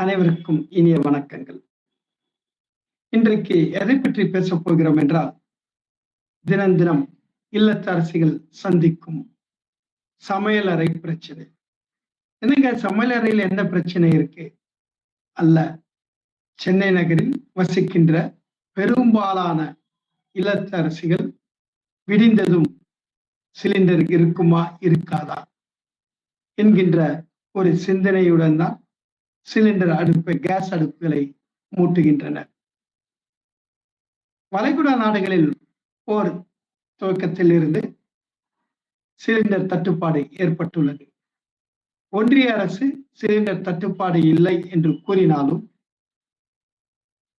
அனைவருக்கும் இனிய வணக்கங்கள். இன்றைக்கு எதை பற்றி பேசப் போகிறோம் என்றால், தினம் தினம் இல்லத்தரசிகள் சந்திக்கும் சமையலறை பிரச்சனை. என்னங்க சமையலறையில் என்ன பிரச்சனை இருக்கு? அல்ல, சென்னை நகரில் வசிக்கின்ற பெரும்பாலான இல்லத்தரசிகள் விடிந்ததும் சிலிண்டர் இருக்குமா இருக்காதா என்கின்ற ஒரு சிந்தனையுடன் தான் சிலிண்டர் கேஸ் அடுப்புகளை மூட்டுகின்றனர். வளைகுடா நாடுகளில் போர் துவக்கத்தில் இருந்து சிலிண்டர் தட்டுப்பாடு ஏற்பட்டுள்ளது. ஒன்றிய அரசு சிலிண்டர் தட்டுப்பாடு இல்லை என்று கூறினாலும்,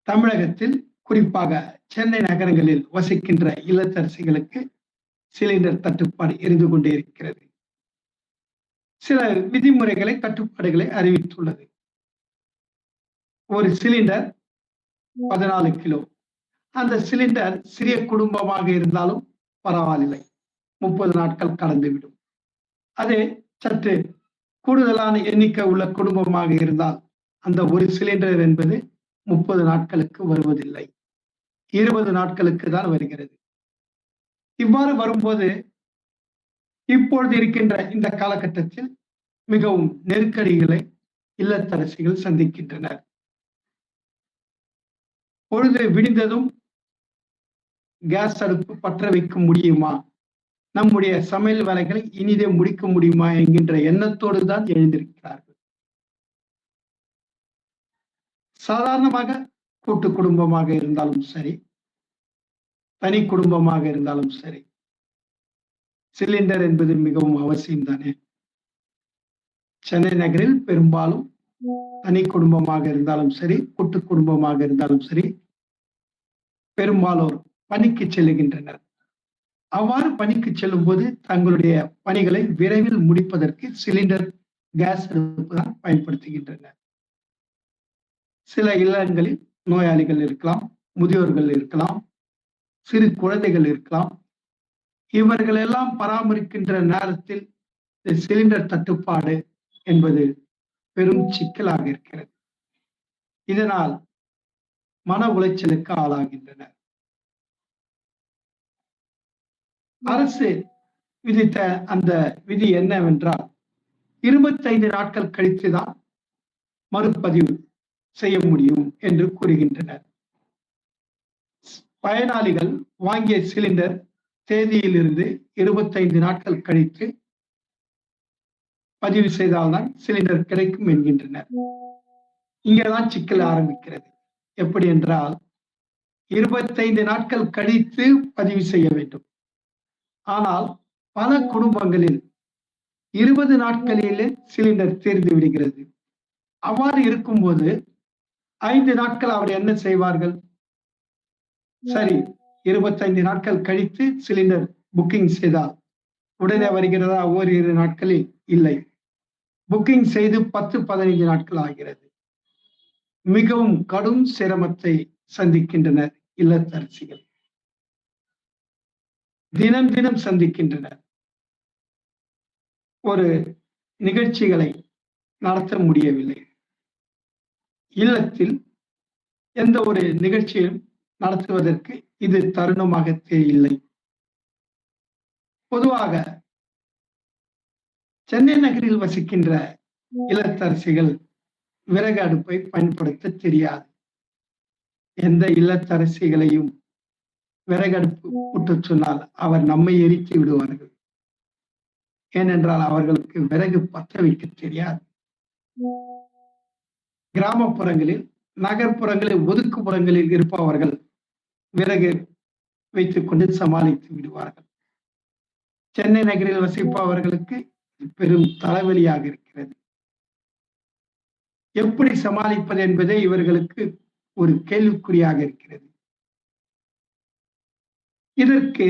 தமிழகத்தில் குறிப்பாக சென்னை நகரங்களில் வசிக்கின்ற இல்லத்தரசிகளுக்கு சிலிண்டர் தட்டுப்பாடு இருந்து கொண்டே இருக்கிறது. சில விதிமுறைகளை, கட்டுப்பாடுகளை அறிவித்துள்ளது. ஒரு சிலிண்டர் 14 கிலோ. அந்த சிலிண்டர் சிறிய குடும்பமாக இருந்தாலும் பரவாயில்லை, 30 நாட்கள் கடந்துவிடும். அதே சற்று கூடுதலான எண்ணிக்கை உள்ள குடும்பமாக இருந்தால் அந்த ஒரு சிலிண்டர் என்பது 30 நாட்களுக்கு வருவதில்லை, 20 நாட்களுக்கு தான் வருகிறது. இவ்வாறு வரும்போது இப்பொழுது இருக்கின்ற இந்த காலகட்டத்தில் மிகவும் நெருக்கடிகளை இல்லத்தரசிகள் சந்திக்கின்றனர். பொழுது விடிந்ததும் கேஸ் அடுப்பு பற்ற வைக்க முடியுமா, நம்முடைய சமையல் வேலைகளை இனிதே முடிக்க முடியுமா என்கின்ற எண்ணத்தோடு தான் எழுந்திருக்கிறார்கள். சாதாரணமாக கூட்டு குடும்பமாக இருந்தாலும் சரி, தனி குடும்பமாக இருந்தாலும் சரி, சிலிண்டர் என்பது மிகவும் அவசியம் தானே. சென்னை நகரில் பெரும்பாலும் தனி குடும்பமாக இருந்தாலும் சரி, கூட்டு குடும்பமாக இருந்தாலும் சரி, பெரும்பாலோர் பணிக்கு செல்லுகின்றனர். அவ்வாறு பணிக்கு செல்லும் போது தங்களுடைய பணிகளை விரைவில் முடிப்பதற்கு சிலிண்டர் கேஸ் அடுப்பு தான் பயன்படுத்துகின்றனர். சில இல்லங்களில் நோயாளிகள் இருக்கலாம், முதியோர்கள் இருக்கலாம், சிறு குழந்தைகள் இருக்கலாம். இவர்கள் எல்லாம் பராமரிக்கின்ற நேரத்தில் சிலிண்டர் தட்டுப்பாடு என்பது பெரும் சிக்கலாக இருக்கிறது. இதனால் மன உளைச்சலுக்கு ஆளாகின்றனர். அரசு விதித்த அந்த விதி என்னவென்றால், 25 நாட்கள் கழித்துதான் மறுபதிவு செய்ய முடியும் என்று கூறுகின்றனர். பயனாளிகள் வாங்கிய சிலிண்டர் தேதியிலிருந்து 25 நாட்கள் கழித்து பதிவு செய்தால்தான் சிலிண்டர் கிடைக்கும் என்கின்றனர். இங்கதான் சிக்கல் ஆரம்பிக்கிறது. எப்படி என்றால், 25 நாட்கள் கழித்து பதிவு செய்ய வேண்டும். ஆனால் பல குடும்பங்களில் 20 நாட்களிலே சிலிண்டர் தீர்ந்து விடுகிறது. அவ்வாறு இருக்கும்போது 5 நாட்கள் அவர் என்ன செய்வார்கள்? சரி, 25 நாட்கள் கழித்து சிலிண்டர் புக்கிங் செய்தால் உடனே வருகிறதா? ஓரிரு நாட்களில் இல்லை, புக்கிங் செய்து 10-15 நாட்கள் ஆகிறது. மிகவும் கடும் சிரமத்தை சந்திக்கின்றனர் இல்லத்தரசிகள், தினம் தினம் சந்திக்கின்றனர். ஒரு நிகழ்ச்சிகளை நடத்த முடியவில்லை. இல்லத்தில் எந்த ஒரு நிகழ்ச்சியும் நடத்துவதற்கு இது தருணமாக இல்லை. பொதுவாக சென்னை நகரில் வசிக்கின்ற இல்லத்தரசிகள் விறகு அடுப்பை பயன்படுத்த தெரியாது. எந்த இல்லத்தரசிகளையும் விறகு அடுப்பு கூட்ட சொன்னால் அவர் நம்மை எரித்து விடுவார்கள். ஏனென்றால் அவர்களுக்கு விறகு பற்ற வைக்க தெரியாது. கிராமப்புறங்களில், நகர்ப்புறங்களில், ஒதுக்குப்புறங்களில் இருப்பவர்கள் விறகு வைத்துக் கொண்டு சமாளித்து விடுவார்கள். சென்னை நகரில் வசிப்பவர்களுக்கு பெரும் தலைவலியாக இருக்கிறது. எப்படி சமாளிப்பது என்பதே இவர்களுக்கு ஒரு கேள்விக்குறியாக இருக்கிறது. இதற்கு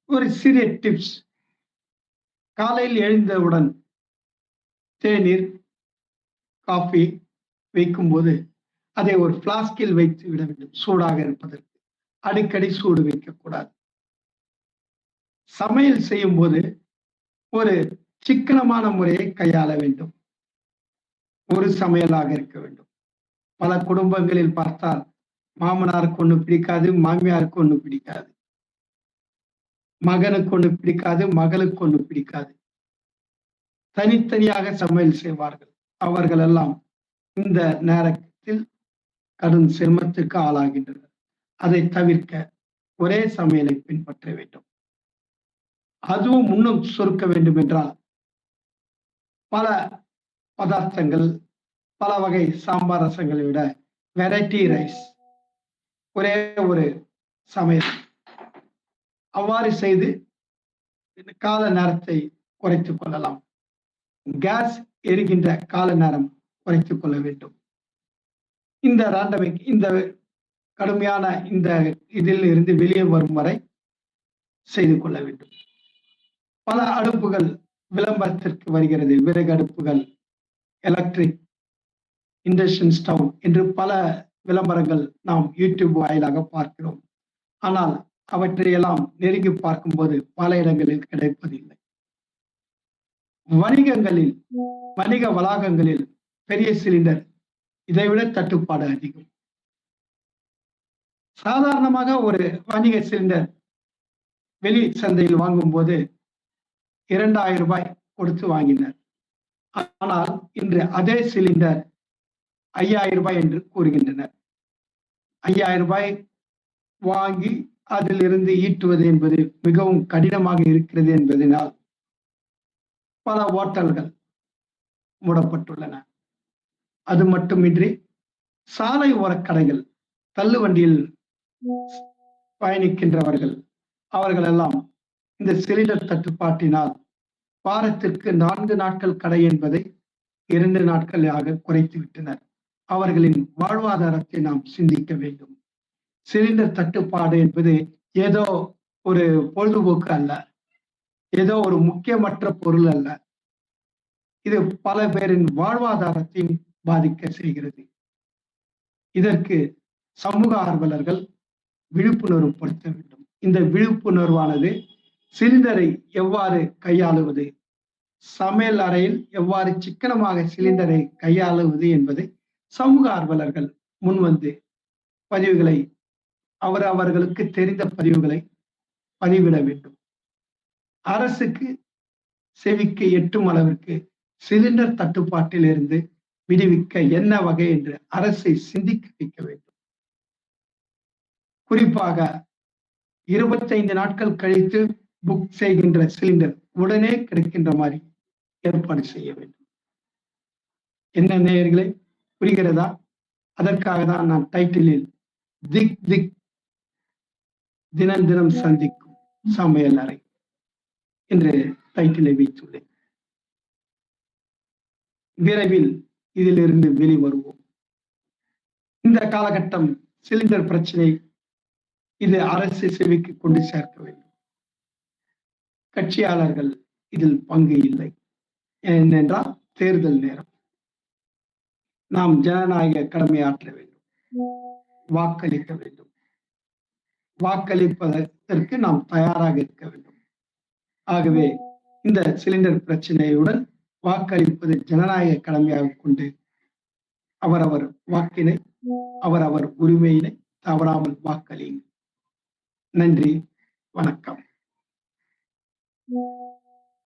ஒரு சிறிய டிப்ஸ். காலையில் எழுந்தவுடன் தேநீர், காஃபி வைக்கும்போது அதை ஒரு பிளாஸ்கில் வைத்து விட வேண்டும், சூடாக இருப்பதற்கு. அடிக்கடி சூடு வைக்கக்கூடாது. சமையல் செய்யும் போது ஒரு சிக்கனமான முறையை கையாள வேண்டும். ஒரு சமையலாக இருக்க வேண்டும். பல குடும்பங்களில் பார்த்தால் மாமனாருக்கு ஒண்ணு பிடிக்காது, மாமியாருக்கு ஒண்ணு பிடிக்காது, மகனுக்கு ஒண்ணு பிடிக்காது, மகளுக்கு ஒண்ணு பிடிக்காது. தனித்தனியாக சமையல் செய்வார்கள். அவர்கள் எல்லாம் இந்த நேரத்தில் கடும் சிரமத்திற்கு ஆளாகின்றனர். அதை தவிர்க்க ஒரே சமையலை பின்பற்ற வேண்டும். அதுவும் முன்னும் சுருக்க வேண்டும் என்றால் பல பதார்த்தங்கள், பல வகை சாம்பார் ரசங்களை விட வெரைட்டி ரைஸ், ஒரே ஒரு சமையல், அவ்வாறு செய்து கால நேரத்தை குறைத்துக் கொள்ளலாம். கேஸ் எரிகின்ற கால நேரம் குறைத்துக் கொள்ள வேண்டும். இந்த ராண்டமிக், இந்த கடுமையான இந்த இதில் இருந்து வெளியே வரும் வரை செய்து கொள்ள வேண்டும். பல அடுப்புகள் விளம்பரத்திற்கு வருகிறது. விறகு அடுப்புகள், எலக்ட்ரிக், இண்டக்ஷன் ஸ்டவ் என்று பல விளம்பரங்கள் நாம் யூடியூப் வாயிலாக பார்க்கிறோம். ஆனால் அவற்றையெல்லாம் நெருங்கி பார்க்கும்போது பல இடங்களில் கிடைப்பதில்லை. வணிகங்களில், வணிக வளாகங்களில் பெரிய சிலிண்டர் இதைவிட தட்டுப்பாடு அதிகம். சாதாரணமாக ஒரு வணிக சிலிண்டர் வெளி சந்தையில் வாங்கும் போது 2000 ரூபாய் கொடுத்து வாங்கினர். ஆனால் இன்று அதே சிலிண்டர் 5000 ரூபாய் என்று கூறுகின்றனர். 5000 ரூபாய் வாங்கி அதிலிருந்து ஈட்டுவது என்பது மிகவும் கடினமாக இருக்கிறது என்பதனால் பல ஓட்டல்கள் மூடப்பட்டுள்ளன. அது மட்டுமின்றி சாலை ஓரக்கடைகள், தள்ளுவண்டியில் பயணிக்கின்றவர்கள், அவர்கள் எல்லாம் இந்த சிலிண்டர் தட்டுப்பாட்டினால் வாரத்திற்கு 4 நாட்கள் கடை என்பதை 2 நாட்களாக குறைத்து விட்டனர். அவர்களின் வாழ்வாதாரத்தை நாம் சிந்திக்க வேண்டும். சிலிண்டர் தட்டுப்பாடு என்பது ஏதோ ஒரு பொழுதுபோக்கு அல்ல, ஏதோ ஒரு முக்கியமற்ற பொருள் அல்ல. இது பல பேரின் வாழ்வாதாரத்தையும் பாதிக்க செய்கிறது. இதற்கு சமூக ஆர்வலர்கள் விழிப்புணர்வு படுத்த வேண்டும். இந்த விழிப்புணர்வானது சிலிண்டரை எவ்வாறு கையாளுவது, சமையல் அறையில் எவ்வாறு சிக்கனமாக சிலிண்டரை கையாளுவது என்பதை சமூக ஆர்வலர்கள் முன்வந்து பதிவுகளை, அவர்களுக்கு தெரிந்த பதிவுகளை பதிவிட வேண்டும். அரசுக்கு செவிக்கு எட்டும் அளவிற்கு சிலிண்டர் தட்டுப்பாட்டில் இருந்து விடுவிக்க என்ன வகை என்று அரசை சிந்திக்க வைக்க வேண்டும். குறிப்பாக 25 நாட்கள் கழித்து புக் செய்கின்ற சிலிண்டர் உடனே கிடைக்கின்ற மாதிரி ஏற்பாடு செய்ய வேண்டும். என்ன நேயர்களே, புரிகிறதா? அதற்காக தான் நான் டைட்டிலில் திக் திக் தினம் தினம் சந்திக்கும் சமையல் அறை என்று டைட்டிலை வைத்துள்ளேன். விரைவில் இதிலிருந்து வெளிவருவோம். இந்த காலகட்டம் சிலிண்டர் பிரச்சனை, இது அரசு செவிக்கு கொண்டு சேர்க்க வேண்டும். கட்சியாளர்கள் இதில் பங்கு இல்லை. ஏனென்றால் தேர்தல் நேரம். நாம் ஜனநாயக கடமையாற்ற வேண்டும், வாக்களிக்க வேண்டும். வாக்களிப்பதற்கு நாம் தயாராக இருக்க வேண்டும். ஆகவே இந்த சிலிண்டர் பிரச்சனையுடன் வாக்களிப்பது ஜனநாயக கடமையாக கொண்டு அவரவர் வாக்கினை, அவரவர் உரிமையினை தவறாமல் வாக்களியுங்கள். நன்றி, வணக்கம்.